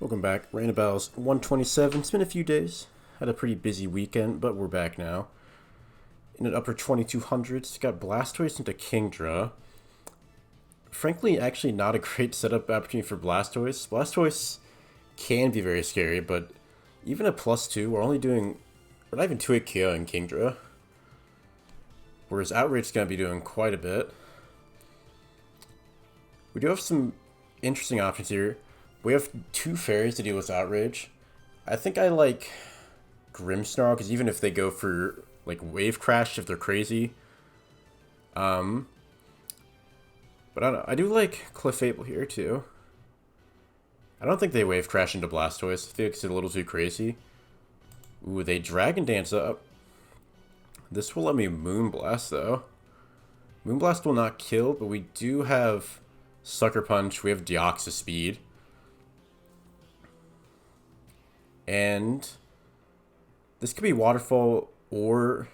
Welcome back. Rain Battles 127. It's been a few days. Had a pretty busy weekend, but we're back now. In an upper 2200s, got Blastoise into Kingdra. Frankly, actually not a great setup opportunity for Blastoise. Blastoise can be very scary, but even at +2, we're not even 2-hit KO in Kingdra. Whereas Outrage is going to be doing quite a bit. We do have some interesting options here. We have two fairies to deal with Outrage. I think I like Grimmsnarl, because even if they go for like Wave Crash if they're crazy. But I don't know. I do like Clefable here too. I don't think they Wave Crash into Blastoise. I think it's a little too crazy. Ooh, they Dragon Dance up. This will let me Moonblast though. Moonblast will not kill, but we do have Sucker Punch. We have Deoxys Speed. And this could be Waterfall or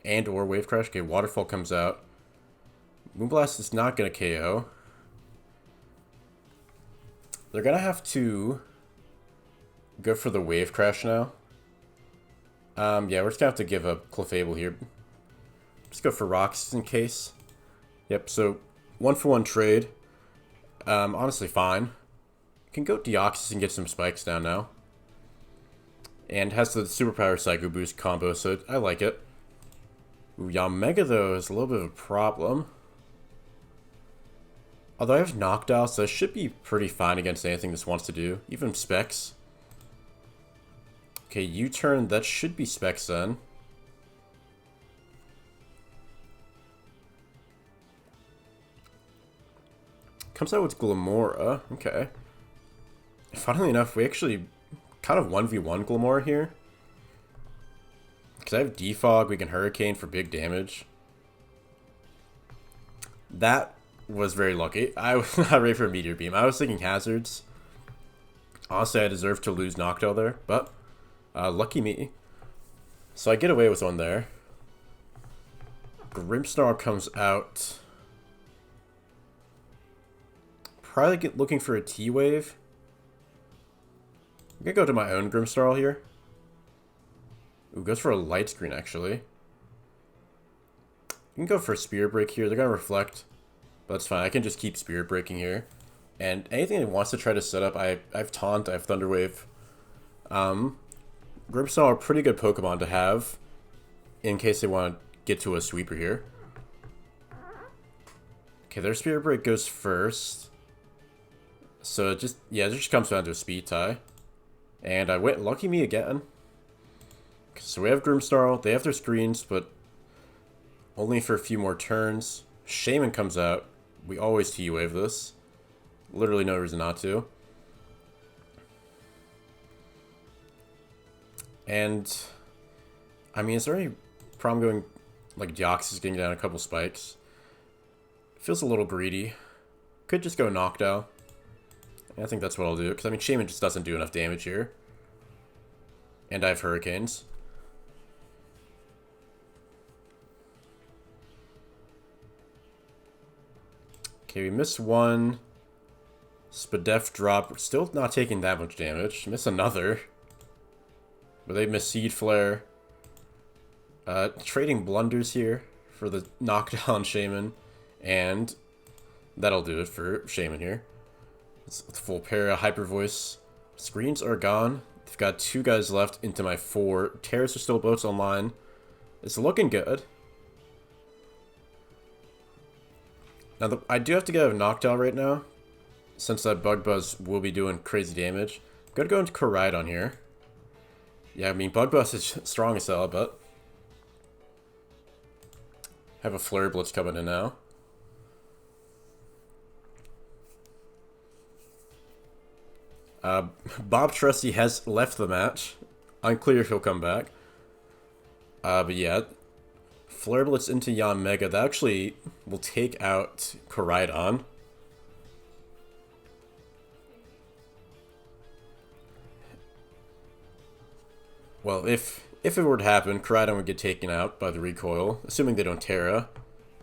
Wave Crash. Okay, Waterfall comes out. Moonblast is not going to KO. They're going to have to go for the Wave Crash now. Yeah, we're just going to have to give up Clefable here. Just go for Rocks in case. Yep, so 1-for-1 trade. Honestly, fine. You can go Deoxys and get some spikes down now. And has the Superpower Psycho Boost combo, so I like it. Ooh, Yamega, though, is a little bit of a problem. Although I have Knockdown, so I should be pretty fine against anything this wants to do. Even Specs. Okay, U-turn, that should be Specs then. Comes out with Glamora. Okay. Funnily enough, we actually kind of 1v1 Glamora here. Because I have Defog, we can Hurricane for big damage. That was very lucky. I was not ready for a Meteor Beam. I was thinking Hazards. Honestly, I deserve to lose Noctowl there, but lucky me. So I get away with one there. Grimmsnarl comes out. Probably looking for a T-Wave. I'm gonna go to my own Grimmsnarl here. Ooh, goes for a Light Screen, actually. You can go for a Spirit Break here. They're gonna Reflect. But that's fine. I can just keep Spirit Breaking here. And anything that wants to try to set up, I have Taunt, I have Thunder Wave. Grimmsnarl are pretty good Pokemon to have in case they want to get to a sweeper here. Okay, their Spirit Break goes first. So it just comes down to a speed tie. And I went lucky me again. So we have Grimmsnarl. They have their screens, but only for a few more turns. Shaman comes out. We always T-Wave this. Literally no reason not to. And, I mean, is there any problem going, like, Deoxys getting down a couple spikes? Feels a little greedy. Could just go Knockdown. I think that's what I'll do, because, I mean, Shaman just doesn't do enough damage here. And I have Hurricanes. Okay, we missed one. Spadef drop. We're still not taking that much damage. Miss another. But they miss Seed Flare. Trading blunders here for the knockdown Shaman. And that'll do it for Shaman here. It's full para, Hyper Voice. Screens are gone. They've got 2 guys left into my 4. Terrors are still both online. It's looking good. Now, I do have to get a Noctowl right now, since that Bug Buzz will be doing crazy damage. I'm going to go into Koraidon here. Yeah, I mean, Bug Buzz is strong as hell, but have a Flurry Blitz coming in now. Bob Trusty has left the match. Unclear if he'll come back. But yeah, Flare Blitz into Yanmega. That actually will take out Koraidon. Well, if it were to happen, Koraidon would get taken out by the recoil, assuming they don't Terra.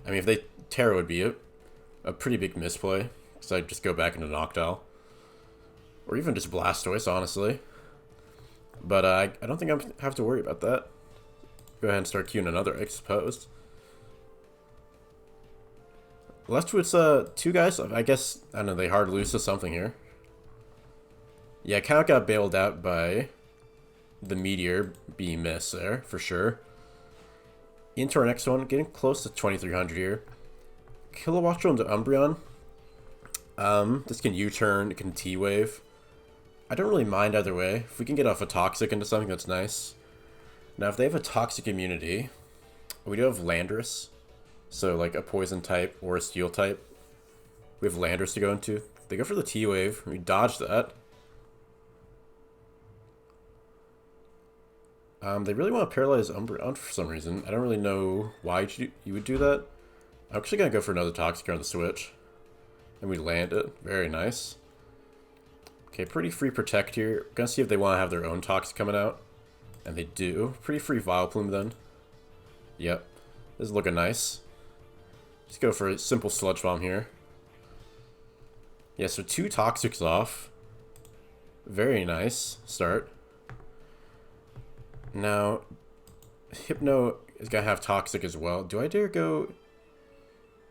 I mean, if they Terra would be a pretty big misplay, because I'd just go back into Noctowl. Or even just Blastoise, honestly. But I don't think I have to worry about that. Go ahead and start queuing another, I suppose. Left with two guys. I guess, I don't know, they hard lose to something here. Yeah, kind of got bailed out by the Meteor being missed there, for sure. Into our next one, getting close to 2300 here. Kilowattrel into Umbreon. This can U-turn, it can T-Wave. I don't really mind either way. If we can get off a Toxic into something, that's nice. Now, if they have a Toxic immunity, we do have Landorus. So, like, a Poison type or a Steel type. We have Landorus to go into. They go for the T-Wave. We dodge that. They really want to paralyze Umbreon for some reason. I don't really know why you would do that. I'm actually going to go for another Toxic on the switch. And we land it. Very nice. Okay, pretty free Protect here. Gonna see if they want to have their own Toxic coming out. And they do. Pretty free Vileplume then. Yep. This is looking nice. Just go for a simple Sludge Bomb here. Yeah, so 2 Toxics off. Very nice start. Now, Hypno is going to have Toxic as well. Do I dare go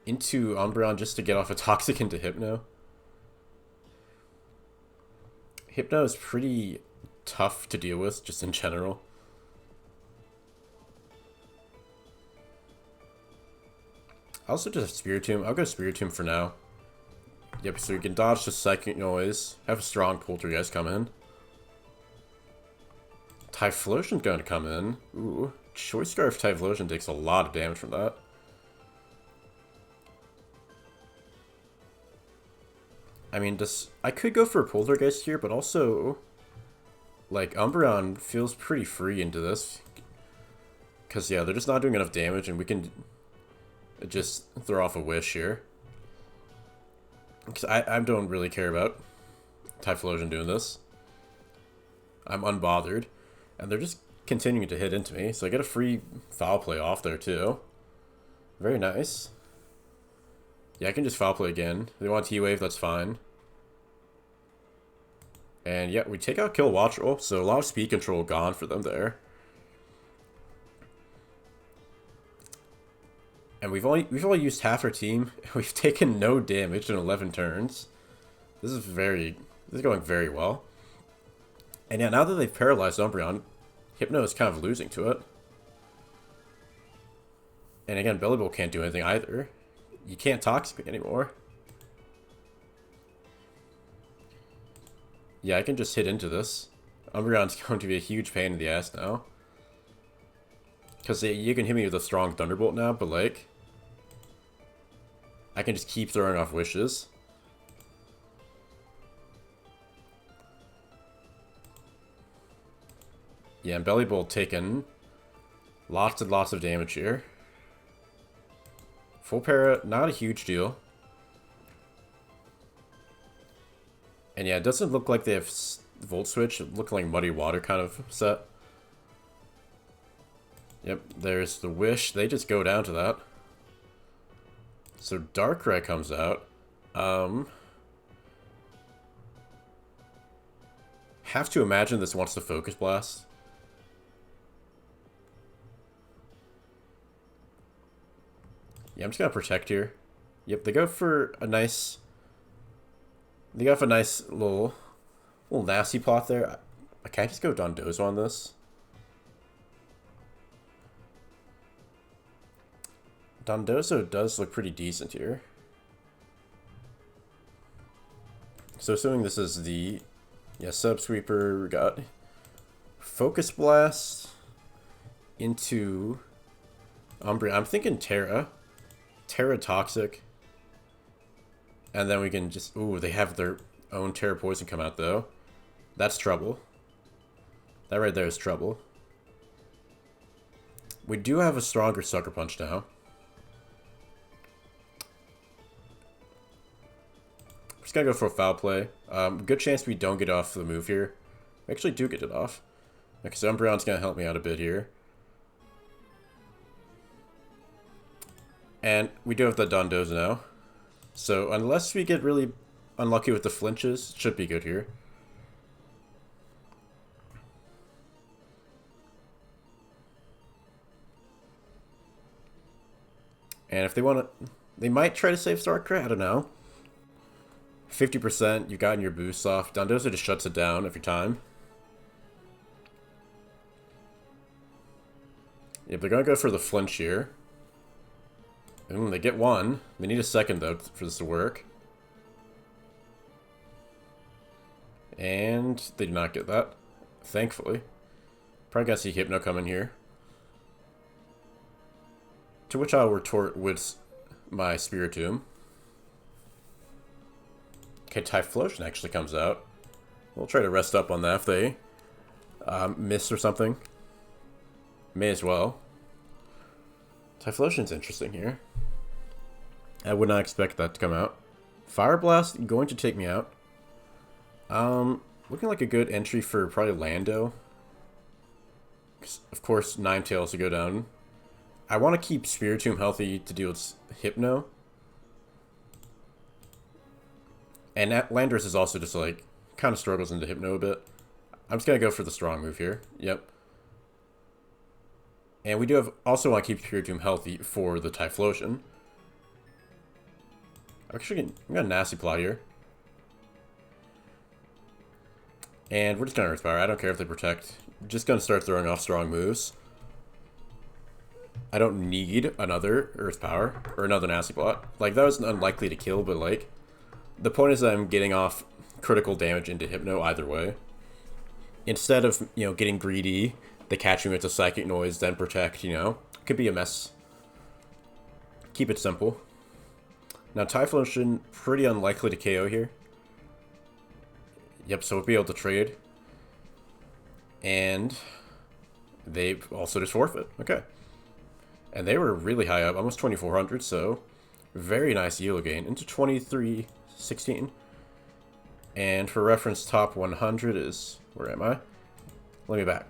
into Umbreon just to get off a Toxic into Hypno? Hypno is pretty tough to deal with, just in general. I also just have Spiritomb. I'll go Spiritomb for now. Yep, so we can dodge the Psychic Noise. Have a strong Poltergeist come in. Typhlosion's going to come in. Ooh. Choice Scarf Typhlosion takes a lot of damage from that. I mean, I could go for a Poltergeist here, but also, like, Umbreon feels pretty free into this. Because, yeah, they're just not doing enough damage, and we can just throw off a Wish here. Because I don't really care about Typhlosion doing this. I'm unbothered. And they're just continuing to hit into me. So I get a free Foul Play off there too. Very nice. Yeah, I can just Foul Play again. If they want T-Wave, that's fine. And yeah, we take out Kilowattrel. So a lot of speed control gone for them there. And we've only used half our team. We've taken no damage in 11 turns. This is going very well. And yeah, now that they've paralyzed Umbreon, Hypno is kind of losing to it. And again, Bellibolt can't do anything either. You can't Toxic anymore. Yeah, I can just hit into this. Umbreon's going to be a huge pain in the ass now. Because you can hit me with a strong Thunderbolt now, but like, I can just keep throwing off wishes. Yeah, and Bellibolt taking lots and lots of damage here. Full para, not a huge deal. And yeah, it doesn't look like they have Volt Switch. It looked like Muddy Water kind of set. Yep, there's the Wish. They just go down to that. So Darkrai comes out. Have to imagine this wants to Focus Blast. Yeah, I'm just gonna Protect here. Yep, they go for a nice... They got a nice little nasty plot there. I can't just go Dondozo on this. Dondozo does look pretty decent here. So assuming this is the Subsweeper, we got Focus Blast into Umbreon. I'm thinking Terra. Terra Toxic. And then we can just... Ooh, they have their own Terra Poison come out, though. That's trouble. That right there is trouble. We do have a stronger Sucker Punch now. We're just gonna go for a Foul Play. Good chance we don't get off the move here. We actually do get it off. Okay, so Umbreon's gonna help me out a bit here. And we do have the Dondozo now. So unless we get really unlucky with the flinches, it should be good here. And if they want to, they might try to save Starcraft, I don't know. 50%, you've gotten your boost off. Dundozer just shuts it down every time. Yep, they're going to go for the flinch here. And they get one. They need a second, though, for this to work. And they do not get that, thankfully. Probably got to see Hypno coming here. To which I'll retort with my Spiritomb. Okay, Typhlosion actually comes out. We'll try to rest up on that if they miss or something. May as well. Typhlosion's interesting here. I would not expect that to come out. Fire Blast going to take me out. Looking like a good entry for probably Lando. Of course, Ninetales to go down. I want to keep Spiritomb healthy to deal with Hypno. And Landorus is also just like, kind of struggles into Hypno a bit. I'm just going to go for the strong move here. Yep. And we do have also want to keep Spiritomb healthy for the Typhlosion. Actually, I'm got a Nasty Plot here. And we're just going to Earth Power. I don't care if they protect. Just going to start throwing off strong moves. I don't need another Earth Power or another Nasty Plot. Like, that was unlikely to kill, but like, the point is that I'm getting off critical damage into Hypno either way. Instead of, you know, getting greedy, they catch me with a Psychic Noise, then protect, you know. Could be a mess. Keep it simple. Now, Typhlosion, pretty unlikely to KO here. Yep, so we'll be able to trade. And they also just forfeit. Okay. And they were really high up, almost 2,400, so very nice elo gain into 2316. And for reference, top 100 is, where am I? Let me back.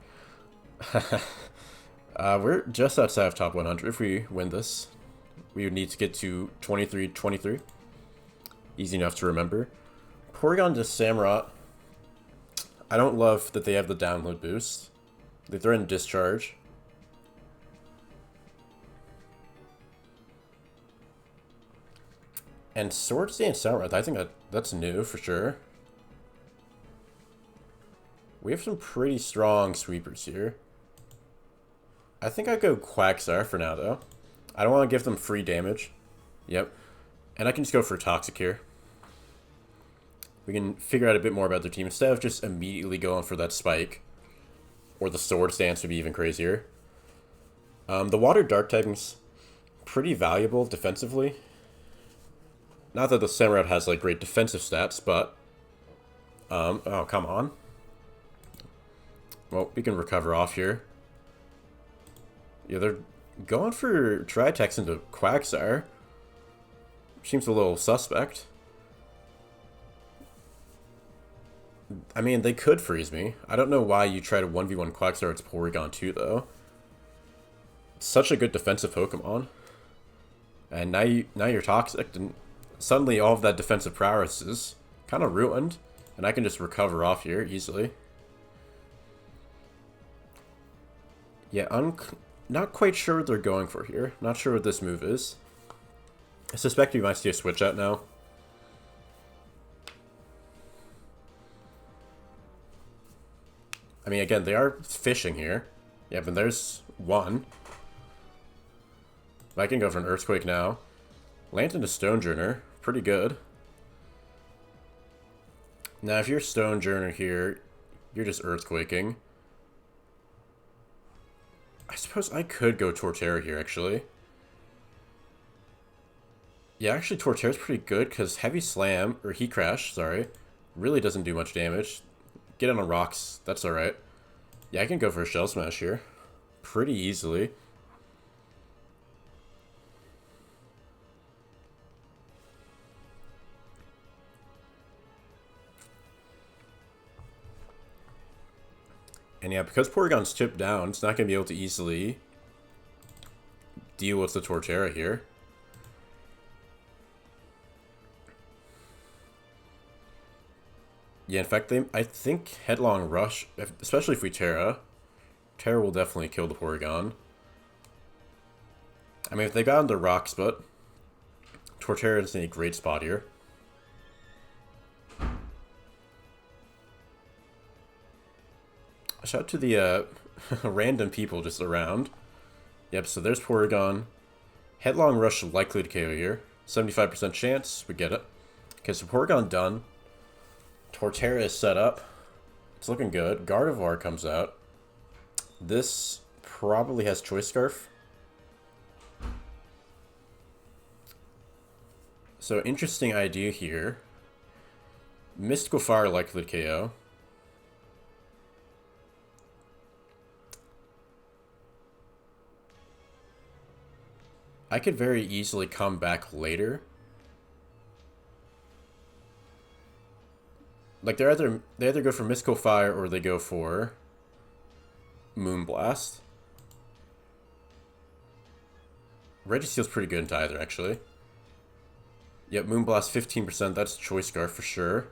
We're just outside of top 100 if we win this. We would need to get to 2323. Easy enough to remember. Porygon to Samurott. I don't love that they have the download boost. They threaten Discharge. And Swords Dance Samurott, I think that's new for sure. We have some pretty strong sweepers here. I think I'd go Quagsire for now, though. I don't want to give them free damage. Yep. And I can just go for Toxic here. We can figure out a bit more about their team instead of just immediately going for that Spike. Or the Swords Dance would be even crazier. The Water Dark typing's pretty valuable defensively. Not that the Samurott has like great defensive stats, but oh, come on. Well, we can recover off here. Yeah, they're going for Tri-Tex into Quagsire. Seems a little suspect. I mean, they could freeze me. I don't know why you try to 1v1 Quagsire with Porygon 2, though. It's such a good defensive Pokemon. And now you're toxic, and suddenly all of that defensive prowess is kind of ruined. And I can just recover off here easily. Yeah, not quite sure what they're going for here. Not sure what this move is. I suspect we might see a switch out now. I mean, again, they are fishing here. Yeah, but there's one. I can go for an Earthquake now. Land into Stonejourner. Pretty good. Now, if you're Stonejourner here, you're just Earthquaking. I suppose I could go Torterra here, actually. Yeah, actually, Torterra's pretty good, because Heavy Slam, or Heat Crash, sorry, really doesn't do much damage. Get on the rocks, that's alright. Yeah, I can go for a Shell Smash here. Pretty easily. And yeah, because Porygon's chipped down, it's not going to be able to easily deal with the Torterra here. Yeah, in fact, I think Headlong Rush, especially if we Terra will definitely kill the Porygon. I mean, if they got into rocks, but Torterra is in a great spot here. Shout out to the random people just around. Yep, so there's Porygon. Headlong Rush likely to KO here. 75% chance, we get it. Okay, so Porygon done. Torterra is set up. It's looking good. Gardevoir comes out. This probably has Choice Scarf. So, interesting idea here. Mystical Fire likely to KO. I could very easily come back later. Like, they either go for Mystical Fire or they go for Moonblast. Registeel's pretty good into either, actually. Yep, Moonblast 15%, that's Choice Scarf for sure.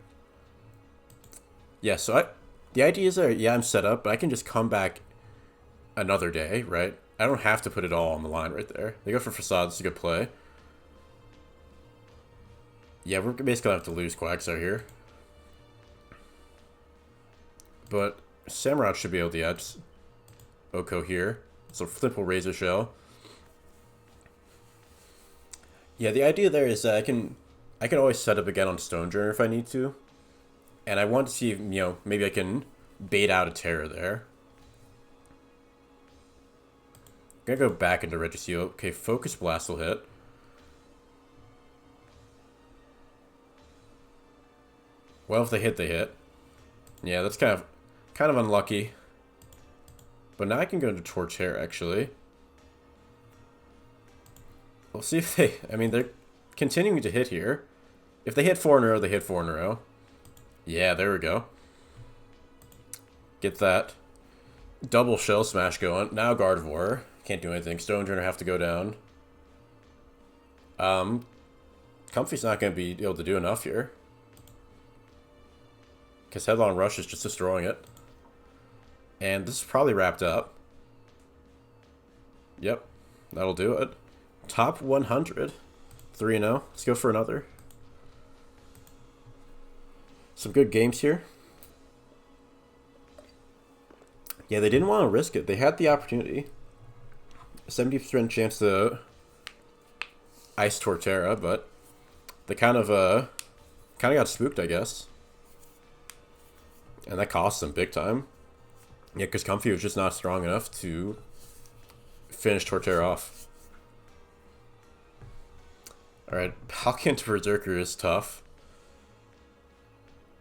Yeah, so the idea is that, yeah, I'm set up, but I can just come back another day, right? I don't have to put it all on the line right there. They go for Facade, it's a good play. Yeah, we're basically going to have to lose Quagsire here. But Samurott should be able to get Oko here. So Flipple Razor Shell. Yeah, the idea there is that I can always set up again on Stonejourner if I need to. And I want to see if, maybe I can bait out a Terra there. I'm gonna go back into Registeel. Okay, Focus Blast will hit. Well, if they hit, they hit. Yeah, that's kind of unlucky. But now I can go into Torterra, actually. We'll see if they... I mean, they're continuing to hit here. If they hit 4 in a row, they hit 4 in a row. Yeah, there we go. Get that double Shell Smash going. Now Gardevoir. Can't do anything. Stonejourner have to go down. Comfy's not going to be able to do enough here. Because Headlong Rush is just destroying it. And this is probably wrapped up. Yep. That'll do it. Top 100. 3-0. Let's go for another. Some good games here. Yeah, they didn't want to risk it. They had the opportunity. 70% chance to ice Torterra, but they kind of got spooked, I guess. And that cost them big time. Yeah, because Comfy was just not strong enough to finish Torterra off. Alright, Palkia to Berserker is tough.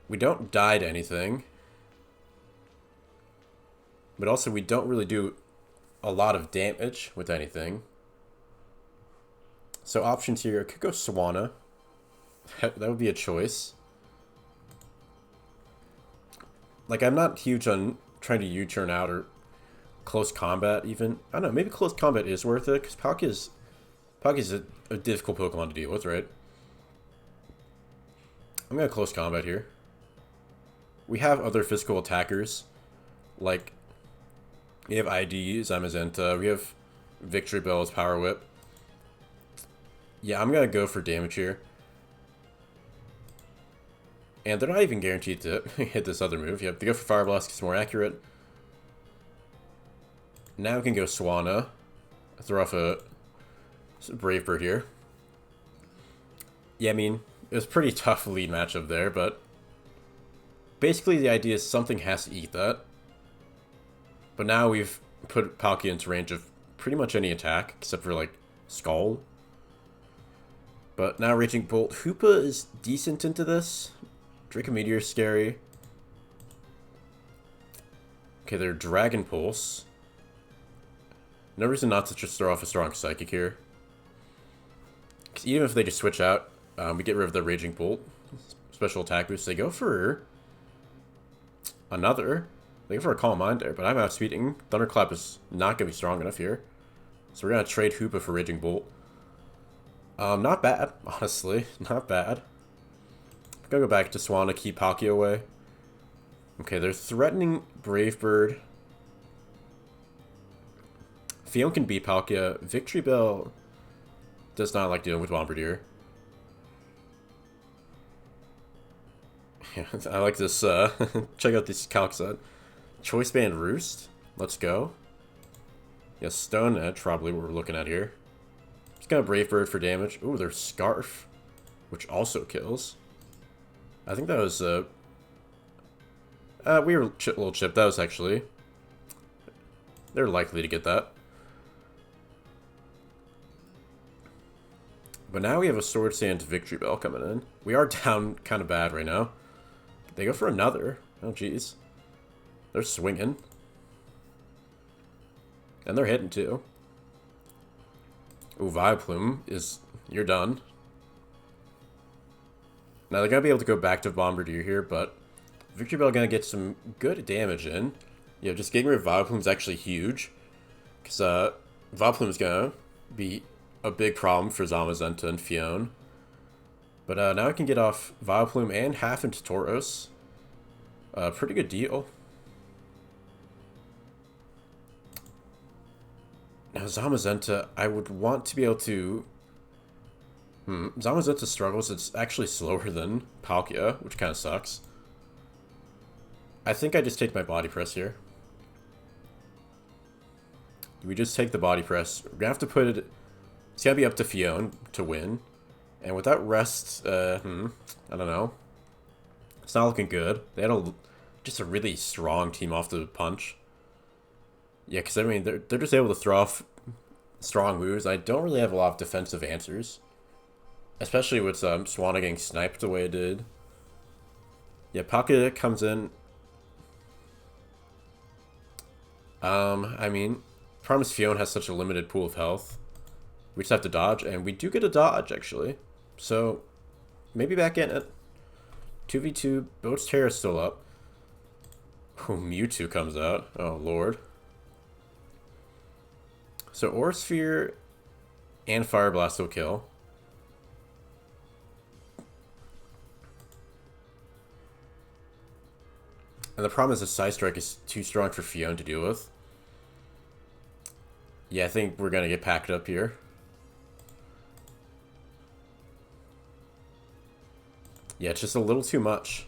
We don't die to anything. But also we don't really do a lot of damage with anything. So options here, I could go Swanna. That would be a choice. Like, I'm not huge on trying to U-turn out or close combat even. I don't know, maybe close combat is worth it, because Palkia's a difficult Pokemon to deal with, right? I'm going to close combat here. We have other physical attackers, like, we have ID, Zamazenta, we have Victory Bell's Power Whip. Yeah, I'm going to go for damage here. And they're not even guaranteed to hit this other move. Yep, they go for Fire Blast because it's more accurate. Now we can go Swanna. Throw off a Brave Bird here. Yeah, I mean, it was a pretty tough lead matchup there, but basically the idea is something has to eat that. But now we've put Palkia into range of pretty much any attack, except for, like, Skull. But now Raging Bolt. Hoopa is decent into this. Draco Meteor is scary. Okay, they're Dragon Pulse. No reason not to just throw off a strong Psychic here. Because even if they just switch out, we get rid of the Raging Bolt. Special attack boost. They go for another. They go for a Calm Mind there, but I'm outspeeding. Thunderclap is not going to be strong enough here. So we're going to trade Hoopa for Raging Bolt. Not bad, honestly. Not bad. I'm going to go back to Swanna, keep Palkia away. Okay, they're threatening Brave Bird. Fion can beat Palkia. Victory Bell Does not like dealing with Bombardier. Yeah, I like this, check out this calc set. Choice Band Roost. Let's go. Yeah, Stone Edge, probably what we're looking at here. Just gonna Brave Bird for damage. Ooh, there's Scarf, which also kills. I think that was, we were a little chipped. That was actually... They're likely to get that. But now we have a Sword Sand Victory Bell coming in. We are down kind of bad right now. They go for another. Oh, jeez. They're swinging. And they're hitting, too. Ooh, Vileplume is... You're done. Now, they're going to be able to go back to Bombardier here, but... Victory Bell going to get some good damage in. You know, just getting rid of Vileplume is actually huge. Because, Vileplume is going to be a big problem for Zamazenta and Fionn. But now I can get off Vileplume and half into Tauros. Pretty good deal. Now Zamazenta, I would want to be able to... Zamazenta struggles. It's actually slower than Palkia, which kind of sucks. I think I just take my body press here. We just take the body press. We're going to have to put it... It's going to be up to Fionn to win. And without rest, I don't know. It's not looking good. They had just a really strong team off the punch. Yeah, because, I mean, they're just able to throw off strong moves. I don't really have a lot of defensive answers. Especially with Swanna getting sniped the way it did. Yeah, Palkia comes in. I mean, problem is Fionn has such a limited pool of health. We just have to dodge, and we do get a dodge, actually. So, maybe back in it. 2v2, Boat's Terror is still up. Oh, Mewtwo comes out. Oh, Lord. So, Aura Sphere and Fire Blast will kill. And the problem is the Side Strike is too strong for Fionn to deal with. Yeah, I think we're going to get packed up here. Yeah, it's just a little too much.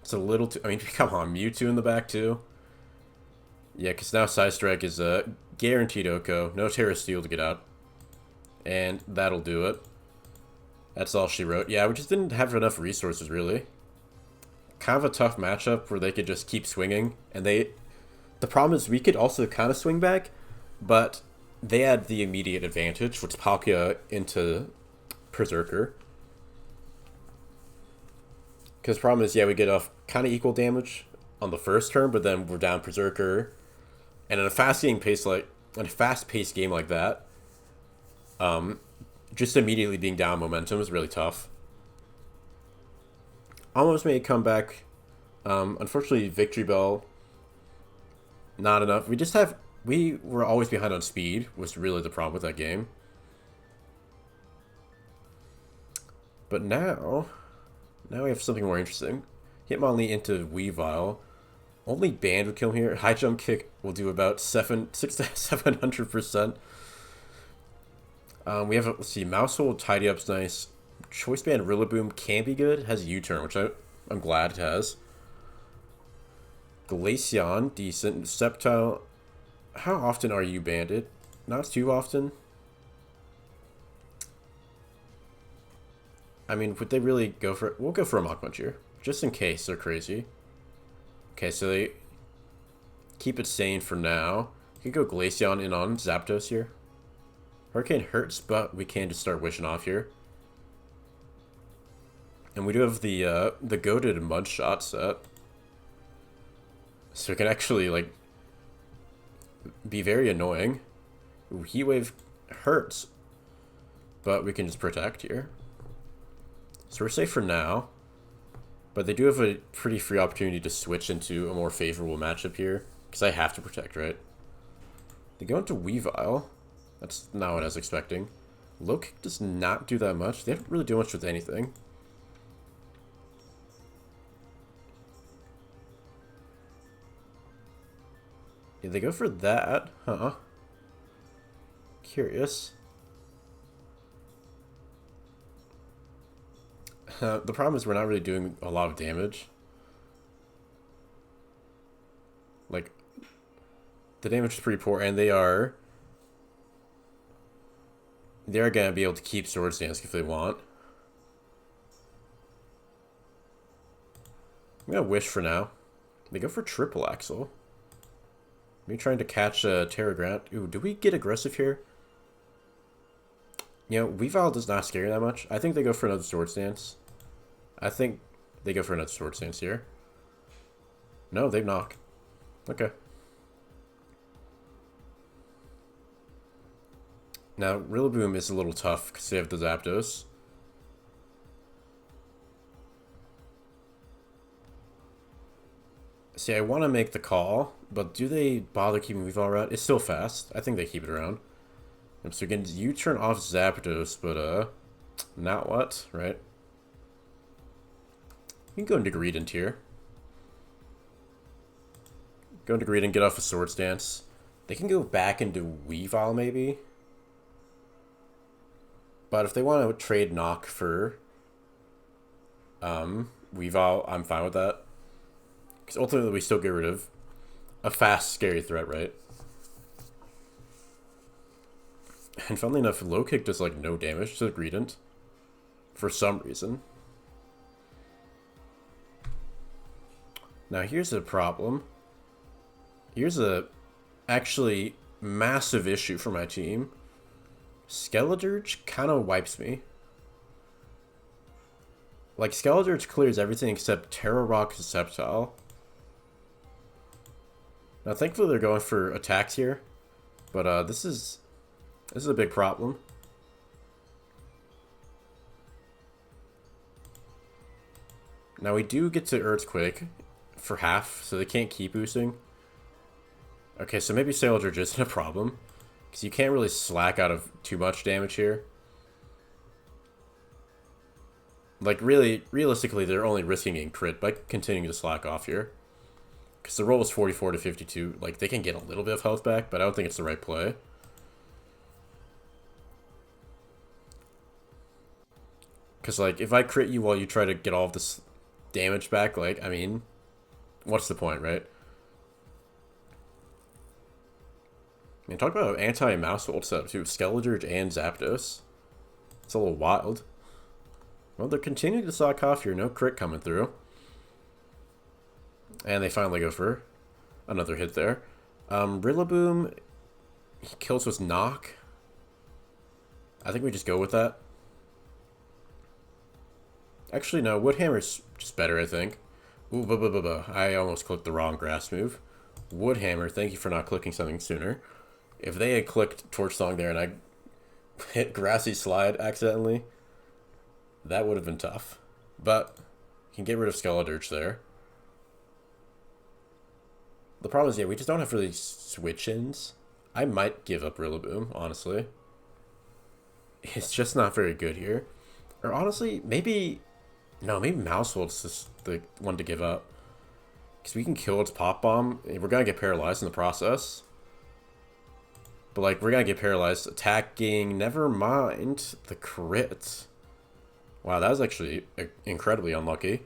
It's a little too... I mean, come on, Mewtwo in the back, too. Yeah, because now Side Strike is a guaranteed Oko. No Terra Steel to get out. And that'll do it. That's all she wrote. Yeah, we just didn't have enough resources, really. Kind of a tough matchup where they could just keep swinging. And they... The problem is we could also kind of swing back, but they had the immediate advantage, which Palkia into Berserker. Because the problem is, yeah, we get off kind of equal damage on the first turn, but then we're down Berserker. And in a fast-paced game like that, just immediately being down momentum is really tough. Almost made a comeback. Unfortunately, Victory Bell, not enough. We were always behind on speed, was really the problem with that game. But now we have something more interesting. Hitmonlee into Weavile. Only Band would kill him here. High Jump Kick will do about 600 to 700%. We have, let's see, Mousehold, Tidy Up's nice. Choice Band Rillaboom can be good. It has U-turn, which I'm glad it has. Glaceon, decent. Sceptile, how often are you banded? Not too often. I mean, would they really go for it? We'll go for a Mach Punch here, just in case they're crazy. Okay, so they keep it sane for now. You can go Glaceon in on Zapdos here. Hurricane hurts, but we can just start wishing off here. And we do have the goated Mud Shot set. So it can actually, like, be very annoying. Ooh, Heat Wave hurts, but we can just protect here. So we're safe for now. But they do have a pretty free opportunity to switch into a more favorable matchup here. Because I have to protect, right? They go into Weavile. That's not what I was expecting. Low Kick does not do that much. They don't really do much with anything. Yeah, they go for that. Huh. Curious. The problem is we're not really doing a lot of damage. Like, the damage is pretty poor, and they're gonna be able to keep Swords Dance if they want. I'm gonna Wish for now. They go for Triple Axle. Me trying to catch a Terra Grant. Ooh, do we get aggressive here? You know, Weavile does not scare you that much. I think they go for another Swords Dance. I think they go for another Swords Dance here. No, they knock. Okay. Now, Rillaboom is a little tough because they have the Zapdos. See, I want to make the call, but do they bother keeping Weavile around? It's still fast. I think they keep it around. So again, you turn off Zapdos, but not what, right? You can go into Greedent here. Go into Greedent, get off a Swords Dance. They can go back into Weavile, maybe. But if they want to trade Knock for Weavile, I'm fine with that. Because ultimately we still get rid of a fast, scary threat, right? And funnily enough, Low Kick does like no damage to the Greedent. For some reason. Now here's a problem. Here's a actually massive issue for my team. Skeledirge kind of wipes me. Like, Skeledirge clears everything except Terra Rock Sceptile. Now, thankfully they're going for attacks here. But this is a big problem. Now we do get to Earthquake for half, so they can't keep boosting. Okay, so maybe Skeledirge isn't a problem. Because you can't really slack out of too much damage here. Like, really, realistically, they're only risking a crit by continuing to slack off here. Because the roll is 44 to 52. Like, they can get a little bit of health back, but I don't think it's the right play. Because, like, if I crit you while you try to get all of this damage back, like, I mean, what's the point, right? I mean, talk about anti-mouse ult setup too. Skeledirge and Zapdos. It's a little wild. Well, they're continuing to sock off here. No crit coming through. And they finally go for another hit there. Rillaboom, he kills with Knock. I think we just go with that. Actually, no. Woodhammer's just better, I think. Ooh, I almost clicked the wrong grass move. Woodhammer, thank you for not clicking something sooner. If they had clicked Torch Song there and I hit Grassy Slide accidentally, that would have been tough. But you can get rid of Skeledirge there. The problem is, yeah, we just don't have really switch-ins. I might give up Rillaboom, honestly. It's just not very good here. Or honestly, maybe... No, maybe Mouseholt's just the one to give up. Because we can kill its Pop Bomb. We're going to get paralyzed in the process. But, like, we're going to get paralyzed. Attacking, never mind the crit. Wow, that was actually incredibly unlucky.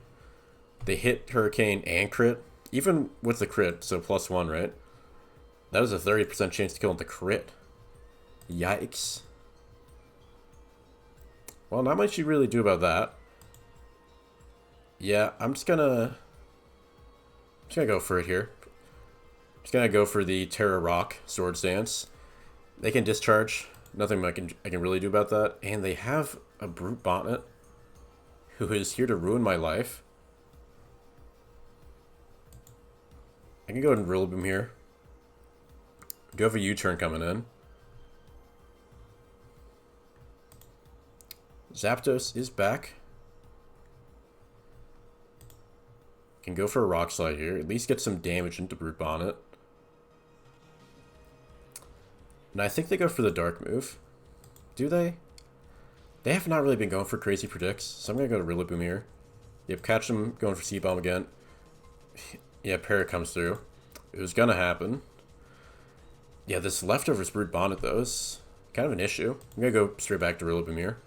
They hit Hurricane and crit. Even with the crit, so +1, right? That was a 30% chance to kill with the crit. Yikes. Well, not much you really do about that. Yeah, I'm just gonna go for it here. Just gonna go for the Terra Rock Swords Dance. They can discharge. Nothing I can really do about that. And they have a Brute Bonnet who is here to ruin my life. I can go ahead and Rillaboom here. Do have a U-turn coming in. Zapdos is back. Can go for a Rock Slide here. At least get some damage into Brute Bonnet. And I think they go for the Dark move. Do they? They have not really been going for crazy predicts, so I'm going to go to Rillaboom here. Yep, catch them going for C-Bomb again. Yeah, Parrot comes through. It was going to happen. Yeah, this leftovers Brute Bonnet, though, is kind of an issue. I'm going to go straight back to Rillaboom here.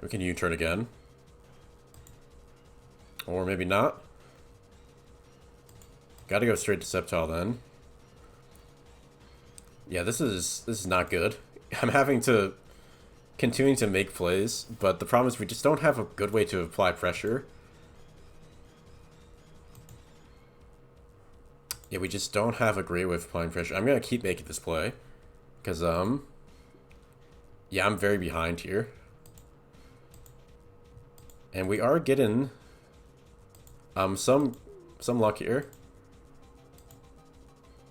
We can U-turn again. Or maybe not. Gotta go straight to Sceptile then. Yeah, this is not good. I'm having to continuing to make plays, but the problem is we just don't have a good way to apply pressure. Yeah, we just don't have a great way of applying pressure. I'm gonna keep making this play. Because, yeah, I'm very behind here. And we are getting some luck here.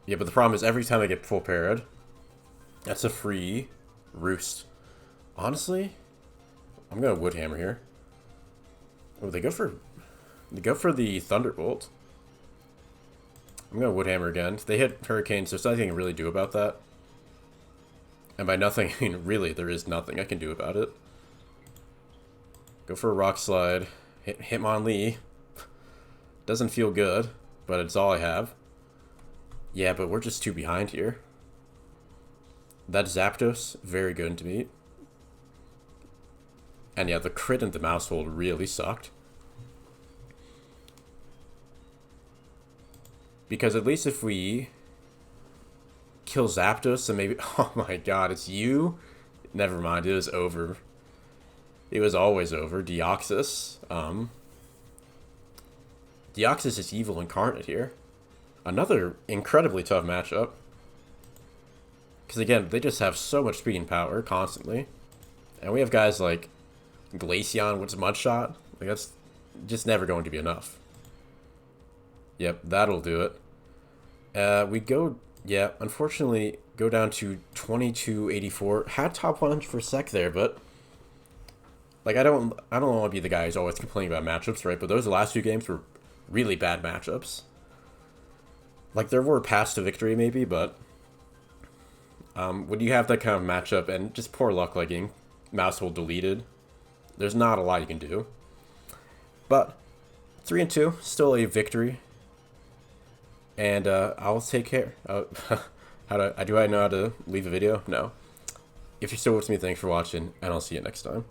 Yeah, but the problem is every time I get full parried, that's a free roost. Honestly, I'm gonna wood hammer here. Oh, they go for the Thunderbolt. I'm gonna wood hammer again. They hit Hurricane, so there's nothing I can really do about that. And by nothing, I mean really, there is nothing I can do about it. Go for a Rock Slide. Hit Hitmonlee. Doesn't feel good, but it's all I have. Yeah, but we're just too behind here. That Zapdos, very good to me. And yeah, the crit and the mouse hold really sucked. Because at least if we kill Zapdos and maybe... Oh my god, it's you? Never mind, it was over. It was always over. Deoxys. Deoxys is evil incarnate here. Another incredibly tough matchup. Because again, they just have so much speed and power constantly. And we have guys like Glaceon with Mudshot. Like, that's just never going to be enough. Yep, that'll do it. We go, yeah, unfortunately, go down to 2284. Had top 100 for a sec there, but like I don't want to be the guy who's always complaining about matchups, right? But those last 2 games were really bad matchups. Like, there were paths to victory, maybe, but when you have that kind of matchup and just poor luck, like getting mouse hold deleted, there's not a lot you can do. But 3-2, still a victory. And I'll take care. Do I know how to leave a video? No. If you're still with me, thanks for watching, and I'll see you next time.